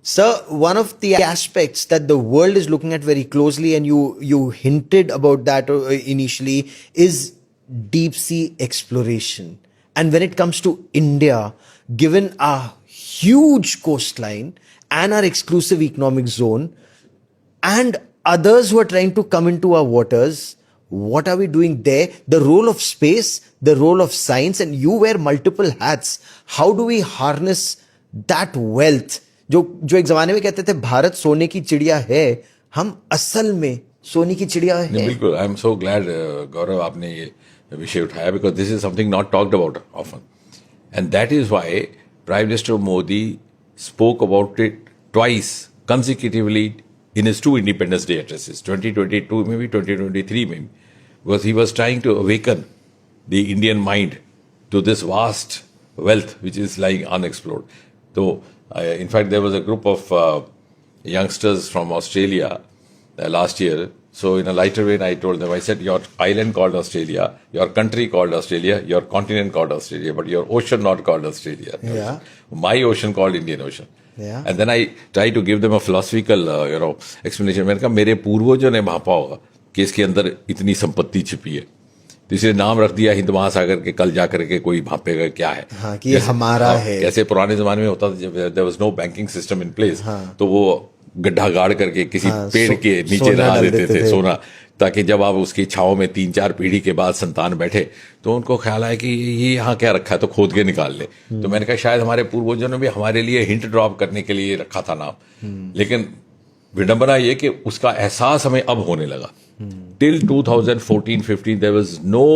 Sir, one of the aspects that the world is looking at very closely, and you hinted about that initially, is deep sea exploration. And when it comes to India, given our huge coastline and our exclusive economic zone, and others who are trying to come into our waters, what are we doing there? The role of space, the role of science, and you wear multiple hats. How do we harness that wealth? जो एक जमाने में कहते थे भारत सोने की चिड़िया है, हम असल में सोने की चिड़िया है. बिल्कुल. आई एम सो ग्लैड गौरव आपने ये विषय उठाया, because this is something not talked about often, and that is why prime minister Modi spoke about it twice consecutively in his 2 Independence Day addresses, 2022 में भी 2023 में भी, because he was trying to awaken the Indian mind to this vast wealth which is lying unexplored. So, in fact, there was a group of youngsters from Australia last year. So, in a lighter vein, I told them, I said, your island called Australia, your country called Australia, your continent called Australia, but your ocean not called Australia. Yeah. My ocean called Indian Ocean. Yeah. And then I try to give them a philosophical, explanation. मैंने कहा मेरे पूर्वजों ने भापा होगा कि इसके अंदर इतनी संपत्ति छिपी है, तो इसलिए नाम रख दिया हिंद महासागर के. कल जाकर के कोई भापेगा क्या है. हाँ, कि ये हमारा है. कैसे पुराने जमाने में होता था, जब there was no banking system in place, तो वो गड्ढा गाड़ करके किसी पेड़ के नीचे लगा देते थे सोना, ताकि जब आप उसकी छाव में 3-4 पीढ़ी के बाद संतान बैठे तो उनको ख्याल आया कि ये यहाँ क्या रखा है, तो खोद के निकाल ले. तो मैंने कहा शायद हमारे पूर्वजों ने भी हमारे लिए हिंट ड्रॉप करने के लिए रखा था नाम, लेकिन विडंबना ये कि उसका एहसास हमें अब होने लगा. Till 2014-15 there was no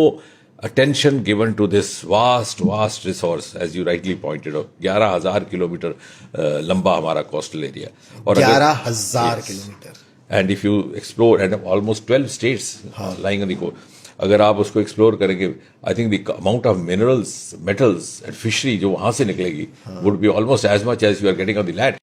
attention given to this vast resource, as you rightly pointed out. 11,000 kilometre लंबा हमारा coastal area. और 11,000 kilometre. And if you explore, and almost 12 states lying on the coast, अगर आप उसको explore करेंगे, I think the amount of minerals, metals and fishery जो वहां से निकलेगी would be almost as much as you are getting on the land.